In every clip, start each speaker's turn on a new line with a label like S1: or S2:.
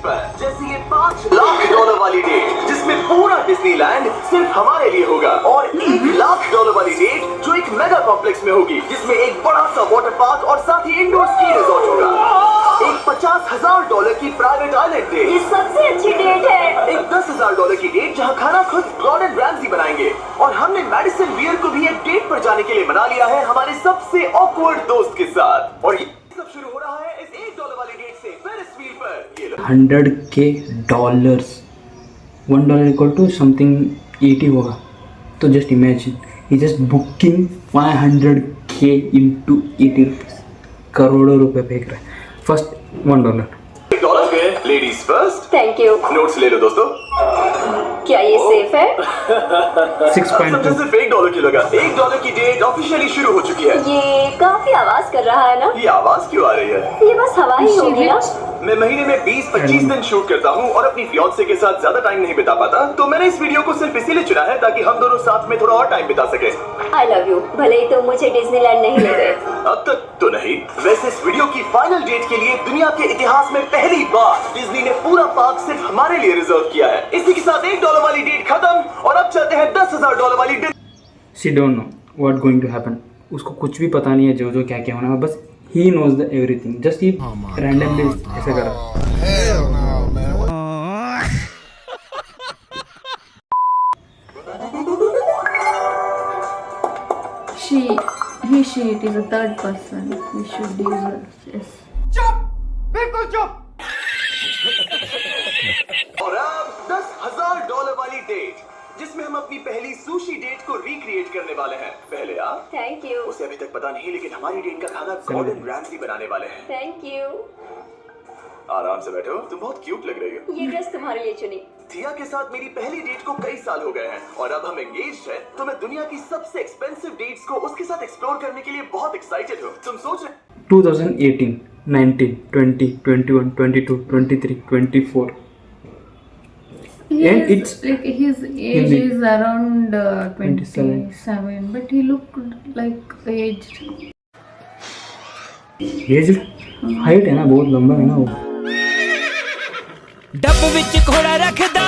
S1: पर, जैसे ये $5 लाख वाली डेट जिसमें पूरा डिज्नीलैंड सिर्फ हमारे लिए होगा, और $1 लाख वाली डेट जो एक मेगा कॉम्प्लेक्स में होगी, जिसमें एक बड़ा सा वाटर पार्क और साथ ही इंडोर स्की रिजॉर्ट होगा। एक $50,000 की प्राइवेट आइलैंड डेट,
S2: ये सबसे अच्छी डेट है।
S1: एक $10,000 की डेट जहां खाना खुद गॉर्डन रैमजी बनाएंगे, और हमने मैडिसन बियर को भी एक डेट पर जाने के लिए मना लिया है हमारे सबसे ऑकवर्ड दोस्त के साथ। और ये सब शुरू हो रहा है इस $1 वाली डेट से फेरिस व्हील पर। ये
S3: 100K dollars, $1 equal to something 80 होगा। तो just imagine he just booking 500K into 80 rupees, करोड़ों रुपए फेंक रहे हैं। फर्स्ट $1।
S1: $1 गए, ladies first.
S2: Thank you.
S1: Notes ले लो दोस्तों।
S2: क्या ये सेफ है?
S3: 6.2
S1: सिर्फ $1 की लगा। $1 की डेट ऑफिशियली शुरू हो चुकी है।
S2: ये काफी आवाज कर रहा है ना?
S1: ये आवाज क्यों आ रही है?
S2: ये बस हवा ही होगी ना?
S1: मैं महीने में 20-25 दिन शूट करता हूँ और अपनी फियांसे के साथ ज्यादा टाइम नहीं बिता पाता, तो मैंने इस वीडियो को सिर्फ इसीलिए चुना है ताकि हम दोनों साथ में थोड़ा और टाइम बिता सके।
S2: I love you. भले ही तुम मुझे डिज्नीलैंड नहीं ले गए।
S1: अब तक तो नहीं। वैसे इस वीडियो की फाइनल डेट के लिए दुनिया के इतिहास में पहली बार डिज्नी ने पूरा पार्क सिर्फ हमारे लिए रिजर्व किया है। इसी के साथ $1 वाली डेट खत्म, और अब चलते हैं $10,000 वाली date.
S3: She don't know what going to happen. उसको कुछ भी पता नहीं है जो क्या क्या होना है, बस ही नोज द एवरीथिंग। जस्ट ही रैंडमली ऐसे कर रहा है।
S4: Hell no, man.
S5: She, it is a third person. We should use her. Yes.
S1: और अब $10,000 वाली डेट, जिसमें हम अपनी पहली सुशी डेट को रिक्रिएट करने वाले हैं। पहले आप,
S2: थैंक यू।
S1: उसे अभी तक पता नहीं, लेकिन हमारी डेट का खाना गॉर्डन रैमजी बनाने वाले हैं।
S2: Thank you.
S1: आराम से बैठो, तुम बहुत क्यूट लग रही हो।
S2: ये ड्रेस तुम्हारे लिए चुनी।
S1: थिया के साथ मेरी पहली डेट को कई साल हो गए हैं, और अब हम एंगेज्ड हैं, तो मैं दुनिया की सबसे एक्सपेंसिव डेट्स को उसके साथ एक्सप्लोर करने के लिए बहुत एक्साइटेड हूँ। तुम सोच रहे
S3: 2018, 19, 20, 21, 22, 23, 24. And it's
S5: like his age
S3: Hindi.
S5: is around
S3: 27.
S5: 27, but he looked like aged.
S3: Age height है ना, बहुत लंबा है ना वो।
S6: डब विच घोड़ा रखदा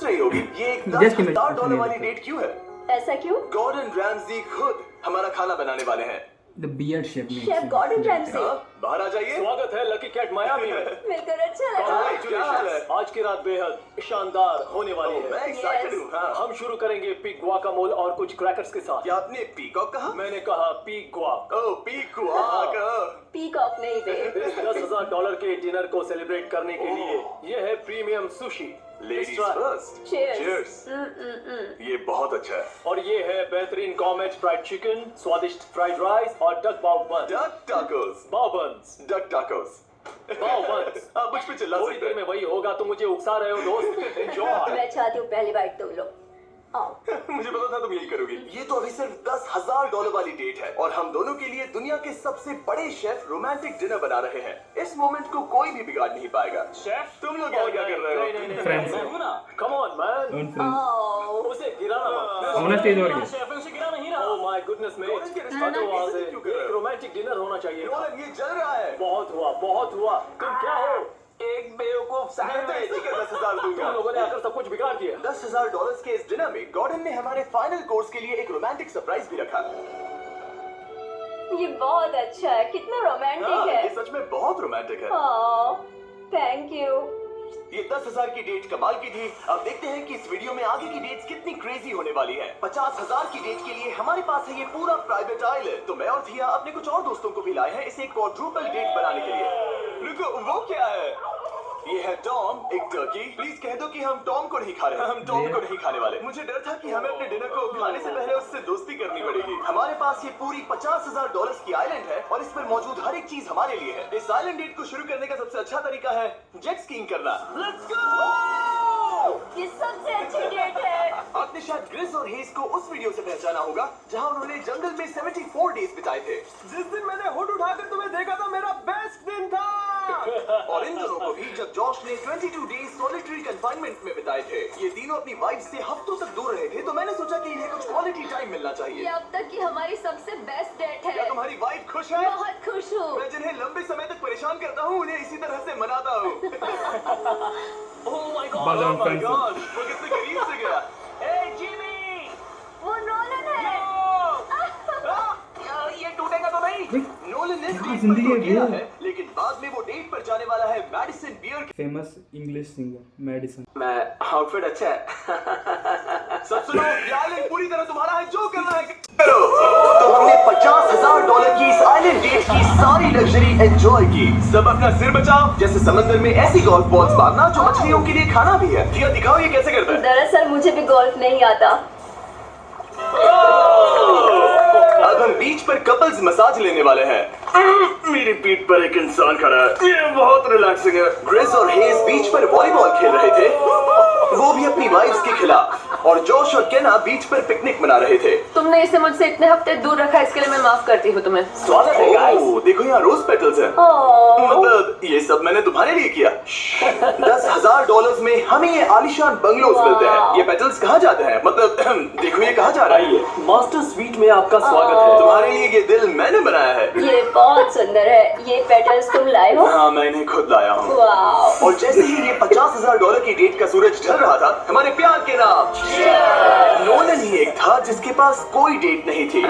S1: रही होगी ये एक
S3: Just imagine.
S1: $10,000 वाली डेट क्यों है?
S2: ऐसा क्यों?
S1: गॉर्डन रैमजी खुद हमारा खाना बनाने वाले हैं।
S3: द बियर्ड शेप में
S2: शेफ गॉर्डन रैमजी।
S1: हाँ, बाहर आ जाइए।
S7: स्वागत है लकी कैट मायामी में।
S2: मिलकर अच्छा लगा।
S1: क्या हाल है?
S7: आज की रात बेहद शानदार होने वाली
S1: मैं
S7: है।
S1: एक्साइटेड हूँ। हाँ।
S7: हम शुरू करेंगे पिग गुआकामोल और कुछ क्रैकर्स के साथ।
S1: क्या आपने पीकॉक कहा?
S7: मैंने कहा पिग गुआक।
S1: ओह पीकॉक।
S2: पीकॉक नहीं बे।
S7: इस $10,000 के डिनर को सेलिब्रेट करने के लिए ये है premium sushi.
S1: Ladies
S7: Let's try.
S1: First.
S2: Cheers.
S1: Cheers. ये बहुत अच्छा है।
S7: और ये है बेहतरीन गॉर्मेट फ्राइड चिकन, स्वादिष्ट फ्राइड राइस और डक बाव बन।
S1: Duck tacos.
S7: बाव बन्स।
S1: Duck tacos.
S7: बाव बन्स।
S1: आप मुझ पे चिल्ला
S7: थोड़ी
S1: सकते
S7: देर में
S1: हैं।
S7: वही होगा, तुम मुझे उकसा रहे हो दोस्त। एंजॉय।
S2: मैं चाहती हूँ पहली बाइट तुम लो। आओ।
S1: मुझे पता था तुम यही करोगी। ये तो अभी सिर्फ $10,000 वाली डेट है, और हम दोनों के लिए दुनिया के सबसे बड़े शेफ रोमांटिक डिनर बना रहे हैं। इस मोमेंट को कोई भी बिगाड़ नहीं पाएगा।
S7: शेफ
S1: तुम लोग क्या कर रहे हो?
S7: नहीं,
S3: Friends.
S7: मैं हूं ना। Come on man।
S2: आओ।
S7: उसे गिराना मत।
S3: होना स्टेज और क्या?
S7: शेफ उसे गिरा नहीं रहा। Oh my goodness mate।
S1: Gordon के रिश्ते
S7: हटो वहाँ से।
S1: ऐसे क्यों कर रहे
S7: एक
S1: हो?
S7: रोमांटिक डिनर होना चाहिए।
S1: नोलन, ये जल रहा है।
S7: बहुत हुआ। तुम क्या हो?
S1: एक बेवकूफ साहब, मैं इसी के 10,000
S7: तुम
S1: दूंगा।
S7: लोगों ने आकर सब कुछ बिगाड़ दिया।
S1: $10,000 के इस डिनर में गॉर्डन ने हमारे फाइनल कोर्स के लिए एक रोमांटिक सरप्राइज भी रखा।
S2: ये बहुत अच्छा है। कितना
S1: हाँ,
S2: रोमांटिक
S1: ये
S2: है।
S1: सच में बहुत रोमांटिक है।
S2: Thank you.
S1: ये 10,000 की डेट कमाल की थी। अब देखते हैं कि इस वीडियो में आगे की डेट्स कितनी क्रेजी होने वाली है। 50,000 की डेट के लिए हमारे पास है ये पूरा प्राइवेट आइलैंड। तो मैं और थिया अपने कुछ और दोस्तों को भी लाए हैं इसे क्वाड्रुपल डेट बनाने के लिए। रुको, वो क्या है? ये है टॉम, एक टर्की। प्लीज कह दो कि हम टॉम को नहीं खा रहे हैं। हम टॉम को नहीं खाने वाले। मुझे डर था कि हमें अपने डिनर को खाने से पहले उससे दोस्ती करनी पड़ेगी। हमारे पास ये पूरी $50,000 की आइलैंड है, और इस पर मौजूद हर एक चीज हमारे लिए है। इस आइलैंड डेट को शुरू करने का सबसे अच्छा तरीका है जेट स्कीइंग करना। Let's go!
S2: ये सबसे अच्छी डेट है।
S1: आपने शायद ग्रिस और हेस को उस वीडियो से पहचाना होगा जहां उन्होंने जंगल में 74 डेज बिताए थे। जिस दिन मैंने हुड उठाकर तुम्हें देखा था, मेरा बेस्ट दिन था। और इन दोनों को भी जब जॉश ने 22 डेज सॉलिटरी कंफाइनमेंट में बिताए थे। ये तीनों अपनी वाइफ से हफ्तों तक दूर रहे थे, तो मैंने सोचा कि इन्हें कुछ क्वालिटी टाइम मिलना
S2: ये
S1: चाहिए।
S2: अब तक की हमारी सबसे बेस्ट डेट
S1: क्या
S2: है।
S1: तुम्हारी वाइफ खुश है?
S2: बहुत खुश हूँ।
S1: मैं जिन्हें लंबे समय तक परेशान करता हूँ, उन्हें इसी तरह से मनाता हूँ।
S7: Oh my god!
S3: Ball
S1: Oh
S3: on
S1: my
S3: fence.
S1: God, वो कितने करीब से गया।
S7: Hey Jimmy!
S2: वो नोलन है।
S7: ये टूटेगा तो नहीं?
S1: नोलन ने
S3: क्या
S1: डेट
S3: जिंदगी
S1: पर
S3: है
S1: तो किया
S3: ये?
S1: है, लेकिन बाद में वो डेट पर जाने वाला है मैडिसन बियर के।
S3: Famous English singer Madison.
S1: मैं आउटफिट अच्छा है। सब सुनो, ये आइलैंड पूरी तरह तुम्हारा है, जो करना है करो। तो हमने $50,000 की इस आइलैंड डेट की सारी लग्जरी एंजॉय की। सब अपना सिर बचाओ, जैसे समंदर में ऐसी गोल्फ बॉल्स मारना जो मछलियों के लिए खाना भी है। दिया दिखाओ ये कैसे करता है।
S2: दरअसल मुझे भी गोल्फ नहीं आता।
S1: अब हम बीच पर कपल्स मसाज लेने वाले हैं। मेरी पीठ पर एक इंसान खड़ा है, ये बहुत रिलैक्सिंग है। ग्रेस और हेज बीच पर वॉलीबॉल खेल रहे थे, वो भी अपनी वाइफ्स के खिलाफ। और जोश और केना बीच पर पिकनिक मना रहे थे।
S4: तुमने इसे मुझसे इतने हफ्ते दूर रखा, इसके लिए मैं माफ करती हूँ तुम्हें।
S7: स्वागत है guys.
S1: ओह, देखो यहाँ रोज पेटल्स हैं।
S2: ओह,
S1: मतलब ये सब मैंने तुम्हारे लिए किया। $10,000 में हमें ये आलीशान बंगलोज मिलते हैं। ये पेटल्स कहाँ जाते हैं? मतलब देखो ये कहाँ जा रहा है।
S7: आइए, मास्टर स्वीट में आपका स्वागत है।
S1: तुम्हारे लिए ये दिल मैंने बनाया है।
S2: ये बहुत सुंदर है। ये पेटल्स तुम लाए हो?
S1: हाँ, मैं इन्हें खुद लाया हूँ।
S2: वाह।
S1: और जैसे ही ये $50,000 की डेट का सूरज ढल रहा था, हमारे प्यार के नाम नोलन ही एक था जिसके पास कोई डेट नहीं थी,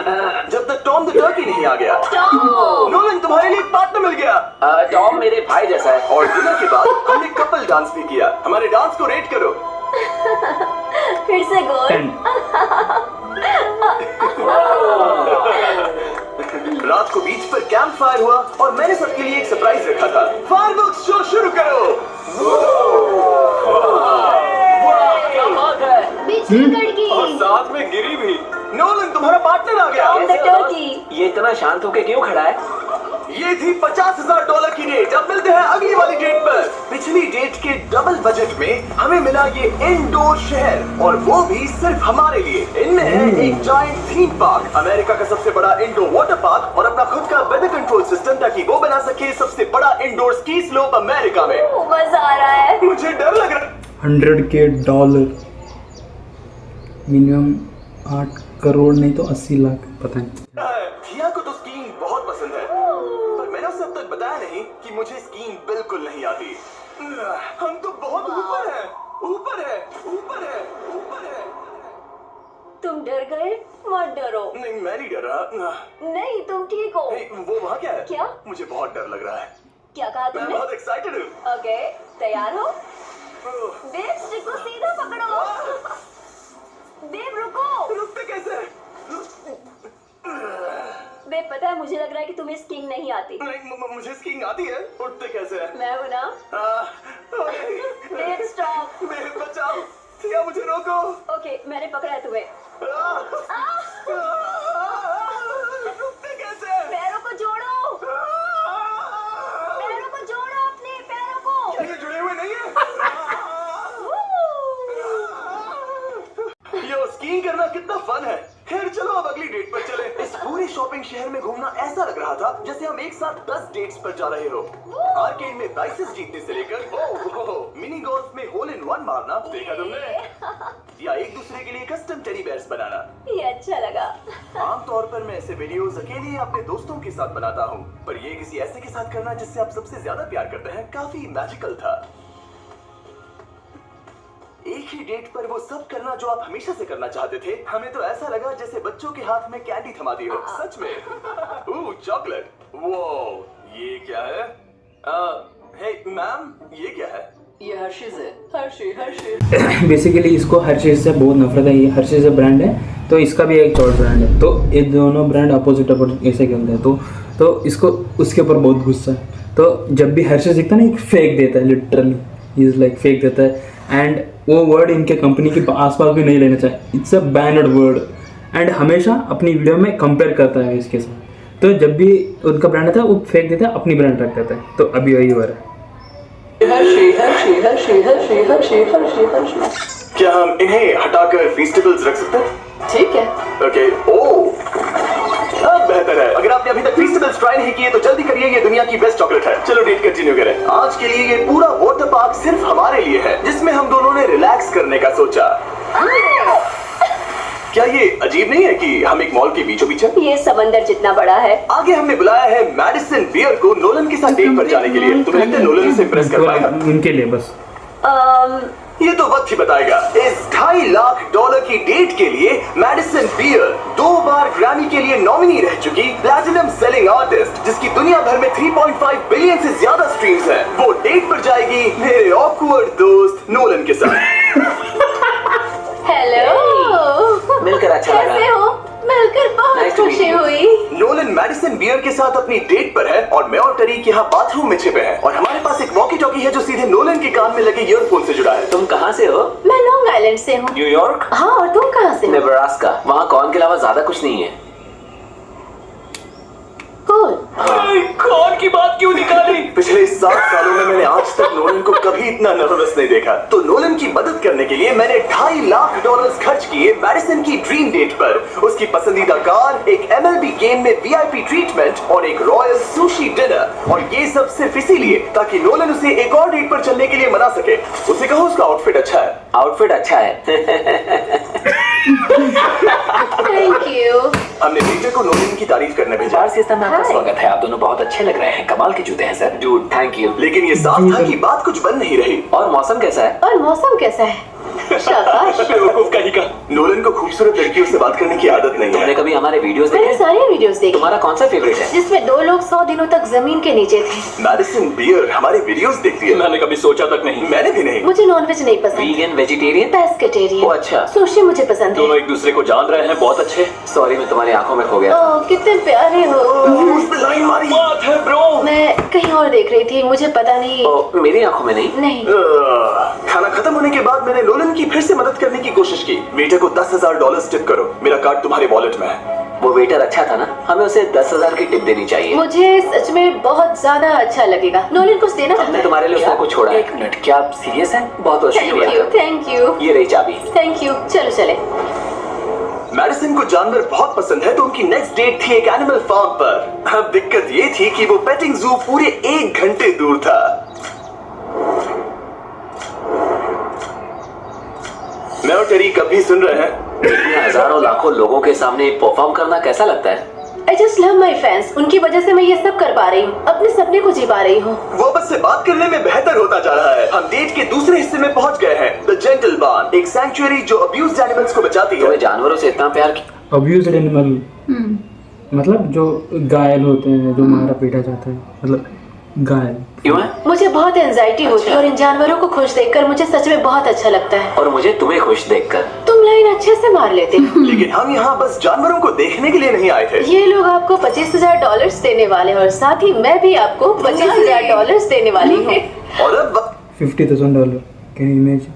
S1: जब तक टॉम द टर्की नहीं आ गया। नोलन, तुम्हारे लिए एक पार्टनर मिल गया।
S7: टॉम मेरे भाई जैसा है।
S1: और डिनर के बाद हमने कपल डांस भी किया। हमारे डांस को रेट करो।
S2: फिर से गोल।
S3: 10।
S1: रात को बीच पर कैंप फायर हुआ और मैंने सबके लिए एक सरप्राइज रखा था। फायरवर्क्स शो शुरू करो।
S7: क्या बात है?
S2: बीच की लड़की।
S1: और साथ में गिरी भी। नोलन, तुम्हारा पार्टनर आ गया।
S2: Tom the Turkey.
S7: ये इतना शांत होके क्यों खड़ा है?
S1: ये थी $50,000 की डेट। अब मिलते हैं अगली वाली डेट पर। पिछली डेट के डबल बजट में हमें मिला ये इंडोर शहर, और वो भी सिर्फ हमारे लिए। इनमें है एक जायंट थीम पार्क, अमेरिका का सबसे बड़ा इंडोर वाटर पार्क, और अपना खुद का वेदर कंट्रोल सिस्टम, ताकि वो बना सके सबसे बड़ा इंडोर स्की स्लोप अमेरिका में।
S2: मजा आ रहा है।
S1: मुझे डर लग रहा है।
S3: $100K मिनिमम 8 करोड़ नहीं तो 80 लाख, पता नहीं।
S1: थिया को तो स्कीइंग बहुत पसंद है, पर मैंने उसे अब तक बताया नहीं कि मुझे स्कीइंग बिल्कुल नहीं आती। हम तो बहुत ऊपर हैं, ऊपर है, ऊपर है, ऊपर है।
S2: तुम डर गए? मत डरो।
S1: नहीं, मैं नहीं डर रहा।
S2: नहीं, तुम ठीक हो।
S1: नहीं, वो वहाँ क्या है?
S2: क्या?
S1: मुझे बहुत डर लग रहा है।
S2: क्या कहा
S1: मैं
S2: तुमने?
S1: बहुत एक्साइटेड हूँ।
S2: ओके, तैयार हो? बेब, स्टिक को सीधा पकड़ो। बेब, रुको।
S1: रुकते कैसे?
S2: बेब, पता है मुझे लग रहा है कि तुम्हें स्कीइंग नहीं आती।
S1: नहीं, मुझे स्कीइंग आती है। उठते कैसे हैं?
S2: मैं हूं ना। Babe, stop.
S1: मेरे बचाओ। थिया, मुझे रोको।
S2: ओके, मैंने पकड़ा है तुम्हें।
S1: रुकते कैसे?
S2: पैरों को जोड़ो। पैरों को जोड़ो, अपने पैरों को।
S1: क्या ये जुड़े हुए नहीं है? यो, स्कीइंग करना कितना फन है। खैर चलो अब अगली डेट पर चलें। इस पूरे शॉपिंग शहर में घूमना ऐसा लग रहा था जैसे हम एक साथ 10 डेट्स पर जा रहे हो। आर्केड में प्राइसेस जीतने से लेकर मिनी गोल्फ में होल इन वन मारना, देखा तुमने? या एक दूसरे के लिए कस्टम टेडी बेयर्स बनाना।
S2: ये अच्छा लगा।
S1: आमतौर पर मैं ऐसे वीडियोस अकेले या अपने दोस्तों के साथ बनाता हूँ, पर ये किसी ऐसे के साथ करना जिससे आप सबसे ज्यादा प्यार करते हैं, काफी मैजिकल था। एक ही डेट पर वो सब करना जो आप हमेशा से करना चाहते थे। हमें तो ऐसा लगा जैसे बच्चों के हाथ में कैंडी थमा दी हो। सच में। ओह, चॉकलेट। वो ये क्या है? हे मैम, ये क्या है?
S4: ये हर्शीज है। हर्शी।
S3: बेसिकली इसको हर्शीज से बहुत नफरत है। ये हर्शीज ब्रांड है, तो इसका भी एक चॉइस ब्रांड है। तो ये दोनों ब्रांड अपोजिट ऐसे खेलते हैं। तो इसको उसके ऊपर बहुत गुस्सा है। तो जब भी हर्शीज दिखता है ना, एक फेक देता है, लिटरली इज लाइक फेक देता है। एंड वो वर्ड इनके कंपनी के आसपास भी नहीं लेना चाहिए। It's a banned word. And हमेशा अपनी वीडियो में कंपेयर करता है इसके साथ। तो जब भी उनका ब्रांड आता है वो फेक देता है, अपनी ब्रांड रख देता है। तो अभी वही हो रहा है।
S1: क्या हम इन्हें हटाकर फेस्टिवल्स रख सकते हैं?
S4: ठीक है।
S1: ओके। ओह, अब बेहतर है। अगर आपने अभी तक फेस्टिवल्स ट्राई नहीं किए तो जल्दी करिए, ये दुनिया की बेस्ट चॉकलेट है। चलो डेट कंटिन्यू करें। आज के लिए ये पूरा वाटर पार्क सिर्फ हमारे लिए है, जिसमें हम दोनों ने रिलैक्स करने का सोचा। क्या ये अजीब नहीं है कि हम एक मॉल के बीचों बीच हैं?
S2: ये समंदर जितना बड़ा है।
S1: आगे हमने बुलाया है मैडिसन बियर को नोलन के साथ डेट पर जाने के लिए। तुम्हें लगता है नोलन उसे इम्प्रेस कर पाएगा?
S3: उनके लिए बस
S1: ये तो वक्त ही बताएगा। इस $2.5 लाख की डेट के लिए मैडिसन बियर 2 बार ग्रैमी के लिए नॉमिनी रह चुकी प्लैटिनम सेलिंग आर्टिस्ट, जिसकी दुनिया भर में 3.5 बिलियन से ज्यादा स्ट्रीम्स हैं, वो डेट पर जाएगी मेरे ऑकवर्ड दोस्त नोलन के साथ।
S2: हेलो,
S8: मिलकर अच्छा लगा।
S2: कैसे हो? मिलकर बहुत
S8: Nice to meet
S2: खुशी
S8: you.
S2: हुई।
S1: नोलन मैडिसन बियर के साथ अपनी डेट पर है और मैं और टरीक यहाँ बाथरूम में छिपे हैं, और हमारे पास एक वॉकी टॉकी है जो सीधे नोलन के कान में लगे ईयरफोन से जुड़ा है।
S8: तुम कहाँ से हो?
S2: मैं लॉन्ग आइलैंड से हूँ।
S8: न्यूयॉर्क?
S2: हाँ, और तुम कहाँ से हो?
S8: नेब्रास्का। वहाँ कॉर्न के अलावा ज्यादा कुछ नहीं है।
S2: कूल।
S7: कौन की बात क्यों निकाली?
S1: पिछले 7 सालों में मैंने आज तक नोलन को कभी इतना नर्वस नहीं देखा। तो नोलन की मदद करने के लिए मैंने $2.5 लाख खर्च किए मैडिसन की ड्रीम डेट पर। उसकी पसंदीदा कार, एक MLB गेम में VIP ट्रीटमेंट और एक रॉयल सुशी डिनर। और ये सब सिर्फ इसीलिए ताकि नोलन उसे एक और डेट पर चलने के लिए मना सके। उसे कहो उसका आउटफिट अच्छा है।
S8: आउटफिट अच्छा है।
S2: Thank you.
S1: हमने पीटर को नोलन की तारीफ करने भेजा,
S8: बार सिस्टम में आपका
S2: Hi.
S8: स्वागत है। आप दोनों बहुत अच्छे लग रहे हैं। कमाल के जूते हैं सर। Dude thank you.
S1: लेकिन ये साफ था कि बात कुछ बन नहीं रही।
S8: और मौसम कैसा है?
S2: और मौसम कैसा है? शाबाश।
S7: बेवकूफ कहीं का।
S1: नोलन को खूबसूरत लड़कियों से बात करने की आदत नहीं
S8: तुमने
S1: है।
S8: कभी हमारे वीडियोस
S2: मैंने
S8: देखे?
S2: सारे वीडियोस देखे
S8: तुम्हारा कौन सा फेवरेट है?
S2: जिसमें 2 लोग 100 दिनों तक जमीन के नीचे थे।
S1: मैडिसन बियर हमारे वीडियोस देखती है।
S7: मैंने कभी सोचा तक नहीं।
S1: मैंने भी नहीं।
S2: मुझे नॉनवेज नहीं पसंद।
S8: Vegan, vegetarian?
S2: पेस्केटेरियन।
S8: ओ, अच्छा।
S2: सुशी मुझे पसंद
S7: दोनों
S2: है।
S7: एक दूसरे को जान रहे हैं। बहुत अच्छे।
S8: सॉरी, मैं तुम्हारी आंखों में खो गया।
S2: ओह, कितने प्यारे हो।
S1: उस पे लाइन मारी।
S7: बात है ब्रो।
S2: मैं कहीं और देख रही थी, मुझे पता नहीं।
S8: ओ, मेरी आंखों में नहीं।
S2: नहीं।
S1: खाना खत्म होने के बाद मैंने नोलन की फिर से मदद करने की कोशिश की। वेटर को $10,000 टिप करो, मेरा कार्ड तुम्हारे वॉलेट में है।
S8: वो वेटर अच्छा था ना? हमें उसे 10,000 की टिप देनी चाहिए।
S2: मुझे सच में बहुत ज्यादा अच्छा लगेगा। नोलन कुछ देना चाहता
S8: हमने
S2: है?
S8: तुम्हारे लिए उसने कुछ छोड़ा है। 1 मिनट, क्या आप सीरियस हैं? बहुत बहुत
S2: थैंक यू,
S8: शुक्रिया।
S2: थैंक यू,
S8: ये रही चाबी।
S2: Thank you. चलो चले।
S1: मैडिसन को जानवर बहुत पसंद है, तो उनकी नेक्स्ट डेट थी एक एनिमल फार्म पर। अब दिक्कत ये थी कि वो पेटिंग जू पूरे 1 घंटे दूर था। मैं और टेरी कभी सुन रहे हैं।
S8: इतने हजारों लाखों लोगों के सामने परफॉर्म करना कैसा लगता है?
S2: I just love my fans। उनकी वजह से मैं ये सब कर पा रही हूँ, अपने सपने को जी पा रही हूँ।
S1: वो बस से बात करने में बेहतर होता जा रहा है। हम डेट के दूसरे हिस्से में पहुंच गए हैं। द जेंटल बार्न, एक सैंक्चुअरी जो अब्यूज्ड एनिमल्स को बचाती है।
S8: तुम्हें जानवरों से इतना प्यार
S3: अब्यूज्ड एनिमल मतलब जो घायल होते हैं, जो मारा पीटा जाता है, मतलब घायल।
S8: क्यों है?
S2: मुझे बहुत एंजाइटी होती है और इन जानवरों को खुश देखकर मुझे सच में बहुत अच्छा लगता है।
S8: और मुझे तुम्हें खुश देखकर।
S2: तुम लाइन अच्छे से मार लेते हो।
S1: लेकिन हम यहाँ बस जानवरों को देखने के लिए नहीं आए थे।
S2: ये लोग आपको $25,000 देने वाले हैं और साथ ही मैं भी आपको $50,000 देने वाली हूँ।
S1: और अब
S3: $50,000 कैन यू इमेजिन?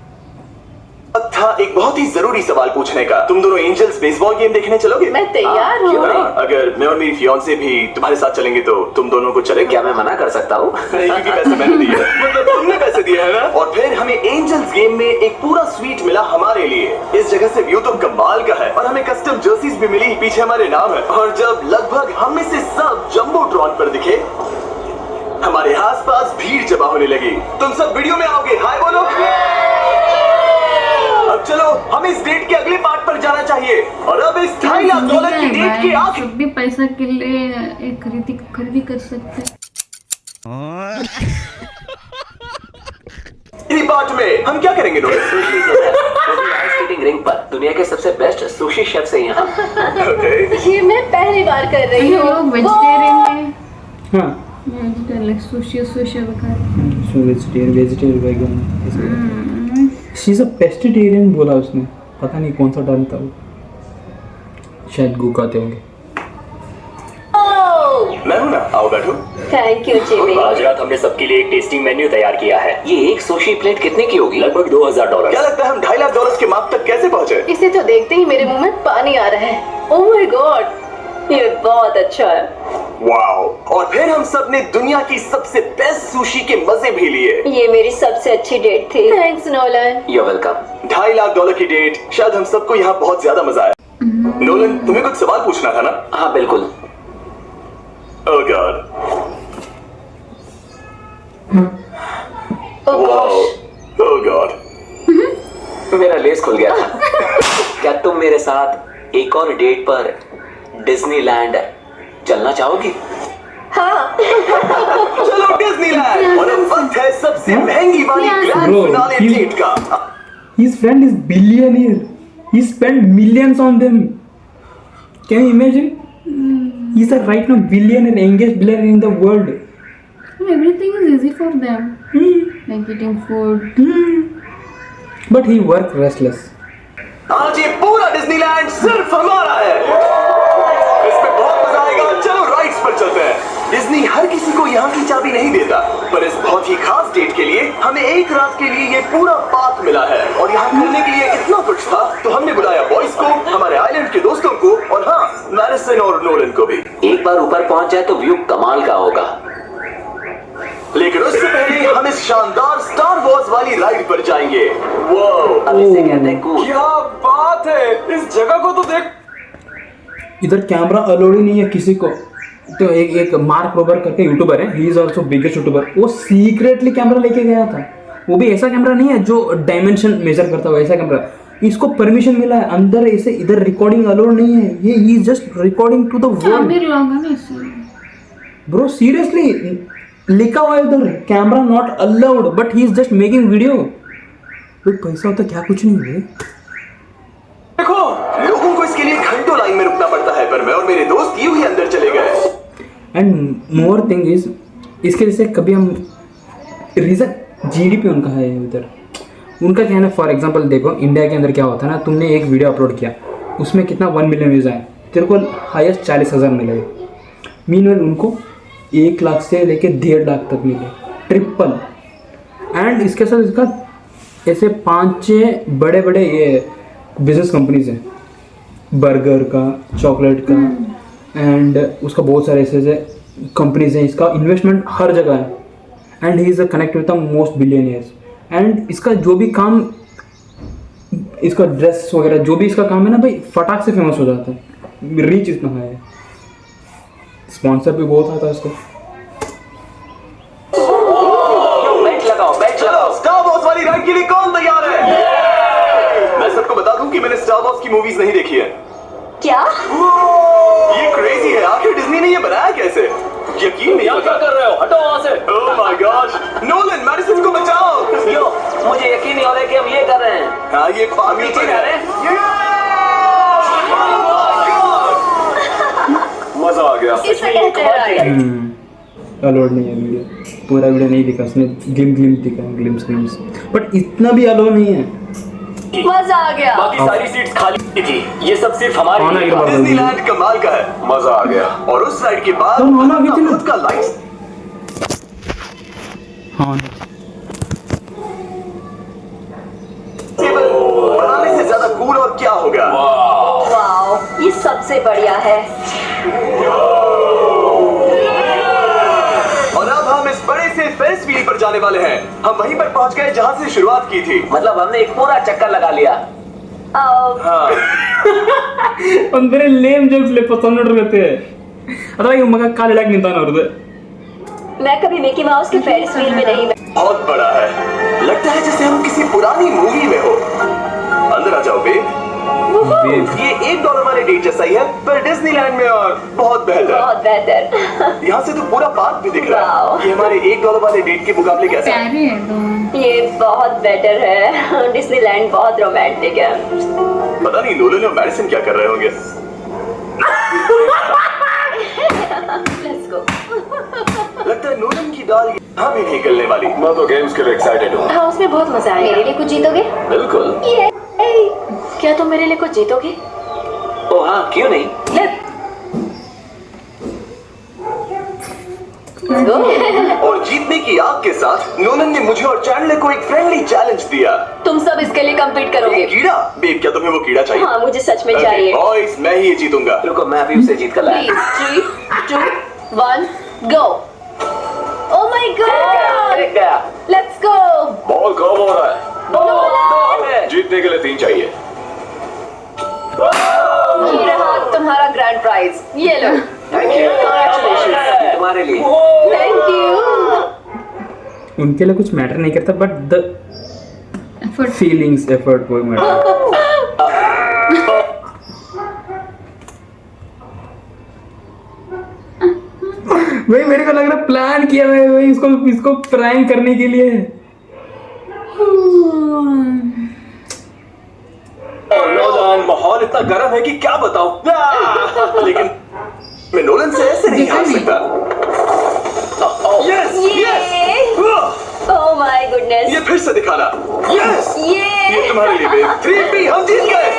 S1: वक्त था एक बहुत ही जरूरी सवाल पूछने का। तुम दोनों एंजल्स बेसबॉल गेम देखने चलोगे?
S2: मैं तैयार
S8: क्यों
S2: हूँ।
S8: नहीं?
S1: अगर मैं और मेरी फियांसे भी तुम्हारे साथ चलेंगे तो तुम दोनों को चलेगा?
S8: क्या मैं मना कर सकता हूँ?
S1: नहीं, क्योंकि पैसे मैंने दिए हैं। मतलब तुमने पैसे दिए हैं ना? और फिर हमें एंजल्स गेम में एक पूरा स्वीट मिला हमारे लिए। इस जगह से व्यू तो कमाल का है और हमें कस्टम जर्सीज भी मिली, पीछे हमारे नाम है। और जब लगभग हम में से सब जंबोट्रॉन पर दिखे, हमारे आसपास भीड़ जमा होने लगी। तुम सब वीडियो में आओगे? हाय बोलो। अब चलो, हमें इस डेट के अगले पार्ट पर जाना चाहिए। और अब इस $2.5 लाख की डेट के आखिर
S5: सब भी पैसा के लिए एक खरीदी कर सकते हैं।
S1: पार्ट में हम क्या करेंगे दोस्त?
S8: सुशी के साथ, वो भी आइस स्केटिंग रिंग पर। दुनिया के सबसे बेस्ट सुशी शेफ से यहाँ।
S2: ये मैं पहली बार कर रही
S5: ये लोग
S2: हूँ।
S5: वेजिटेरियन है।
S3: हाँ,
S5: वेजिटेरियन सुशी वगैरह।
S3: सो वेजिटेरियन वेगन। शीज अ पेस्टिटेरियन बोला उसने, पता नहीं कौन सा टर्म था वो, शायद गू कहते होंगे।
S1: मैं हूं ना, आओ बैठो।
S2: Thank you Jimmy.
S7: आज रात हमने सबके लिए एक टेस्टिंग मेन्यू तैयार किया है।
S8: ये एक सुशी प्लेट कितने की होगी?
S7: लगभग $2,000।
S1: क्या लगता है हम $2.5 लाख के मार्क तक कैसे पहुंचे?
S2: इसे तो देखते ही मेरे मुंह में पानी आ रहा है। ओह माय गॉड, ये बहुत अच्छा है।
S1: वाओ! और फिर हम सब ने दुनिया की सबसे बेस्ट सुशी के मजे भी लिए।
S2: ये मेरी सबसे अच्छी डेट थी। Thanks Nolan.
S8: You're welcome।
S1: $2.5 lakh की डेट, शायद हम सबको यहाँ बहुत ज्यादा मजा आया। नोलन, तुम्हें कुछ सवाल पूछना था ना?
S8: हाँ बिल्कुल।
S1: Oh God.
S2: ओह गॉश।
S1: Oh God.
S8: मेरा लेस खुल गया था। क्या तुम मेरे साथ साथ एक और डेट पर डिज्नीलैंड चलना चाहोगी?
S2: हाँ।
S1: चलो डिज्नीलैंड। और अब वक्त है सबसे महंगी वाली grand
S3: Bro,
S1: finale
S3: he's-
S1: date का।
S3: His friend is billionaire. He spent millions on them. Can you imagine? He's a right now billionaire, youngest billionaire in the world.
S5: Everything is easy for them. Like eating food.
S3: But he work restless.
S1: आज ये पूरा Disneyland सिर्फ हमारा है। इसमें बहुत मजा आएगा। चलो राइड्स पर चलते हैं। डिज्नी हर किसी को यहाँ की चाबी नहीं देता, पर इस बहुत ही खास डेट के लिए हमें एक रात के लिए ये पूरा पार्क मिला है। और यहाँ करने के लिए इतना कुछ था, तो हमने बुलाया बॉयज को, हमारे आइलैंड के दोस्तों को, और हाँ, मैडिसन और नोलन को भी।
S8: एक बार ऊपर पहुंच जाए तो व्यू कमाल का होगा।
S1: लेकिन उससे पहले हम इस शानदार स्टार वॉर्स वाली राइड पर जाएंगे। वाओ,
S8: अब इसे कहते हैं कूल।
S7: क्या बात है, इस जगह को तो देख।
S3: इधर कैमरा अलाउड ही नहीं है किसी को। तो एक मार्क रोबर करके यूट्यूबर है, he is also biggest YouTuber. वो सीक्रेटली कैमरा लेके गया था। वो भी ऐसा कैमरा नहीं है जो डायमेंशन मेजर करता हो, ऐसा कैमरा। इसको परमिशन मिला है अंदर, ऐसे इधर रिकॉर्डिंग अलाउड नहीं है। ये ही is just recording to the world.
S5: आमिर लोग हैं ना इसलिए।
S3: ब्रो सीरियसली लिखा हुआ है उधर, camera not allowed, but he is just making video. तो पैसा होता क्या कुछ नहीं है।
S1: देखो, लोगों को इसके लिए घंटों लाइन में रुकना पड़ता है, पर मैं और मेरे दोस्त यूं ही अंदर चले गए।
S3: एंड मोर थिंग इज, इसके जैसे कभी हम रीजन जीडीपी उनका है उधर। उनका क्या है ना, फॉर एग्जांपल देखो इंडिया के अंदर क्या होता है ना, तुमने एक वीडियो अपलोड किया, उसमें कितना 1 मिलियन व्यूज़ आए, तेरे को हाईएस्ट 40,000 मिले। मीनवेल उनको 1 लाख से लेके 1.5 लाख तक मिले, ट्रिपल। एंड इसके साथ इसका ऐसे 5-6 बड़े बड़े ये बिजनेस कंपनीज हैं, बर्गर का, चॉकलेट का, एंड उसका बहुत सारे ऐसे कंपनीज हैं। इसका इन्वेस्टमेंट हर जगह है। And he is connect with the most billionaires. And इसका जो भी काम, इसका ड्रेस वगैरह जो भी इसका काम है ना भाई, फटाक से फेमस हो जाता है। रीच इतना है, स्पॉन्सर भी बहुत आता है इसको।
S8: बेट लगाओ, बेट
S1: चलो
S8: लगाओ।
S1: स्टार वॉर्स वाली राइड के लिए कौन तैयार है? मैं सबको बता दूं कि मैंने स्टार वॉर्स की मूवीज नहीं देखी है।
S2: क्या?
S1: ये क्रेजी है, आखिर डिज्नी ने ये बनाया कैसे? यकीन नहीं
S7: यहाँ क्या
S1: होता।
S7: कर रहे हो? हटो वहाँ से।
S1: Oh my god, Nolan Madison को बचाओ।
S8: यो, मुझे यकीन नहीं हो रहा है कि हम ये कर रहे हैं।
S1: हाँ, ये पागल
S8: पीछे
S1: पर
S8: जा रहे
S1: है।
S7: मजा आ गया।
S2: इसे कहते हैं राइड।
S3: अलाउड नहीं है वीडियो, पूरा वीडियो नहीं दिखा उसने, ग्लिम्स दिखा, ग्लिम्स, बट इतना भी अलाउ नहीं है।
S2: मजा आ गया।
S7: बाकी सारी सीट्स खाली थी, ये सब सिर्फ हमारी
S3: हाँ ना,
S7: लिए
S3: एक
S7: था।
S3: बार
S1: डिज्नीलैंड कमाल का है, मजा आ गया। और उस राइड के बाद
S3: तो मामा
S1: अपना
S3: कितने-
S1: खुद का लाइट्स
S3: हाँ,
S1: टेबल बनाने से ज्यादा कूल और क्या होगा?
S2: वाओ, ये सबसे बढ़िया है।
S1: और अब हम इस बड़े से फेरिस व्हील पर जाने वाले हैं। हम वहीं पर पहुंच गए जहां से शुरुआत की थी।
S8: मतलब हमने एक पूरा चक्कर लगा लिया।
S1: हाँ,
S3: अंदर लेम जोक्स ले पसंद रहते हैं। अरे ये मगा काले लाग निंता ना उधर।
S2: मैं कभी मिकी माउस के फेरिस व्हील में नहीं बैठी।
S1: बहुत बड़ा है, लगता है जैसे हम किसी पुरानी मूवी में हो। अंदर आ जाओ बेब। ये $1 वाले डेट जैसा ही है, पर डिज्नीलैंड में और बहुत बेहतर।
S2: बहुत बेहतर।
S1: यहाँ से तो पूरा पार्क भी दिख रहा
S2: वाओ।
S1: है। ये हमारे $1 वाले डेट के मुकाबले कैसा है?
S5: प्यारे हैं दोनों।
S2: ये बहुत बेटर है। डिज्नीलैंड बहुत रोमांटिक है।
S1: पता नहीं नोलन और मैडिसन क्या कर रहे होंगे।
S2: Let's go.
S1: लगता है नोलन की दाल यहाँ भी नहीं गलने वाली।
S7: मैं तो गेम्स के लिए एक्साइटेड हूँ।
S2: हाँ, उसमें बहुत मजा आएगा। मेरे लिए कुछ जीतोगे?
S7: बिल्कुल।
S2: ये क्या तुम मेरे लिए कुछ जीतोगे?
S8: ओ हाँ, क्यों नहीं।
S2: Let's go।
S1: और जीतने की आग के साथ नोलन ने मुझे और चैंडलर को एक फ्रेंडली चैलेंज दिया।
S2: तुम सब इसके लिए कम्पीट करोगे।
S1: कीड़ा? बेब, क्या तुम्हें वो कीड़ा चाहिए?
S2: हाँ, मुझे सच में चाहिए।
S1: बॉयज, मैं ही जीतूंगा।
S8: रुको, मैं भी उसे जीत कर लाया।
S2: Please, 3, 2, 1, go। Oh my God!
S8: देख गया।
S2: Let's go।
S7: बॉल कब हो रहा है? जीतने के लिए 3 चाहिए।
S2: ये रहा तुम्हारा ग्रैंड प्राइज। ये लो।
S8: Thank you. Congratulations, तुम्हारे लिए।
S2: Thank you.
S3: उनके लिए कुछ मैटर नहीं करता, but the
S5: Effort.
S3: Feelings, effort वो मैटर। भाई मेरे को लग रहा प्लान किया है भाई इसको प्रैंक करने के लिए।
S1: नोलन, माहौल इतना गर्म है कि क्या बताऊं। लेकिन मैं नोलन से ऐसे नहीं हार सकता। Yes
S2: oh my goodness.
S1: ये फिर से दिखाना। यस ये तुम्हारे लिए बेब। 3P हम जीत गए।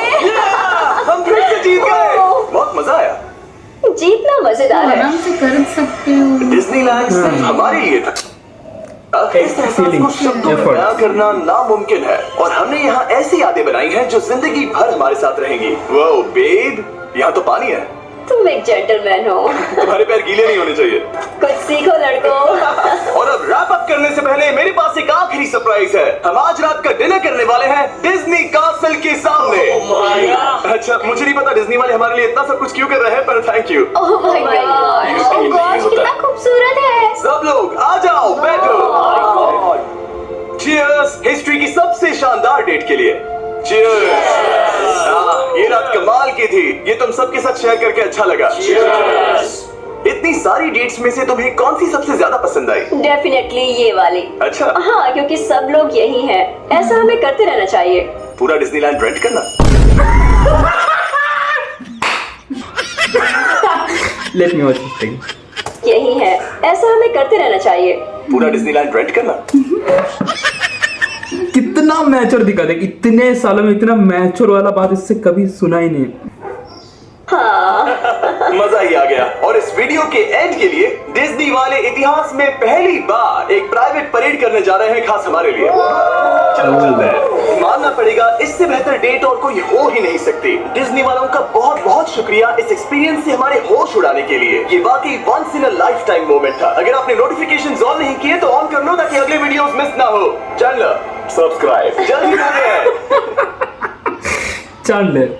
S1: हम फिर से जीत गए। बहुत मजा आया।
S2: जीतना मजेदार है।
S5: आराम से कर सकते हो।
S1: डिज्नीलैंड सिर्फ हमारे लिए था। इस एहसास को शब्दों में बयां करना नामुमकिन है और हमने यहाँ ऐसी यादें बनाई हैं जो जिंदगी भर हमारे साथ रहेंगी। वो बेब, यहाँ तो पानी है।
S2: तुम एक जेंटलमैन हो।
S1: तुम्हारे पैर गीले नहीं होने चाहिए।
S2: कुछ सीखो लड़कों।
S1: और अब रैप अप करने से पहले मेरे पास एक आखिरी सरप्राइज है। हम आज रात का डिनर करने वाले हैं डिज्नी कासल के सामने। अच्छा, मुझे नहीं पता डिज्नी वाले हमारे लिए इतना सब कुछ क्यों कर रहे हैं, पर thank you.
S2: Oh my God. Oh God, कितना खूबसूरत है।
S1: सब लोग आ जाओ, बैठो। चीयर्स हिस्ट्री की सबसे शानदार डेट के लिए। चीयर्स। ये रात कमाल की थी। ये तुम सबके साथ शेयर करके अच्छा लगा। इतनी सारी डेट्स में से तुम्हें कौन सी सबसे ज्यादा पसंद आई?
S2: डेफिनेटली ये वाली।
S1: अच्छा।
S2: हाँ, क्योंकि सब लोग यही हैं। ऐसा हमें करते रहना चाहिए।
S1: पूरा डिज्नीलैंड रेंट करना।
S3: Let me watch this thing.
S2: यही है, ऐसा हमें करते रहना चाहिए।
S1: पूरा डिज्नीलैंड रेंट करना।
S3: कितना मैच्योर दिखा दे। इतने सालों में इतना मैच्योर वाला बात इससे कभी सुना ही नहीं।
S1: मजा ही आ गया। और इस वीडियो के एंड के लिए डिज्नी वाले इतिहास में पहली बार एक प्राइवेट परेड करने जा रहे हैं, खास हमारे लिए। चलो चलते हैं। मानना पड़ेगा, इससे बेहतर डेट और कोई हो ही नहीं सकती। डिज्नी वालों का बहुत बहुत शुक्रिया इस एक्सपीरियंस से हमारे होश उड़ाने के लिए। ये वाकई once in a lifetime moment था। अगर आपने नोटिफिकेशंस ऑन नहीं किए तो ऑन कर लो ताकि अगले वीडियोस मिस ना हो। चैनल सब्सक्राइब जल्दी करें।
S3: चल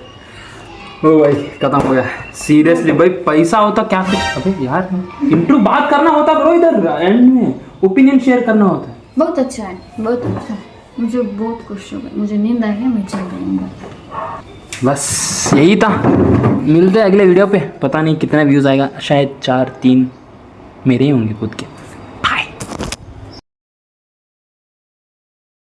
S3: ओ भाई खत्म हो गया। सीरियसली भाई, पैसा होता क्या कुछ। अबे यार इंट्रो बात करना होता ब्रो, इधर एंड में ओपिनियन शेयर करना होता है।
S5: बहुत अच्छा है, बहुत अच्छा है। मुझे बहुत खुश हो गई। मुझे नींद आई है, मैं चल रही हूँ।
S3: बस यही था। मिलते हैं अगले वीडियो पे। पता नहीं कितना व्यूज़ आएगा, शायद 4-3 मेरे ही होंगे खुद के।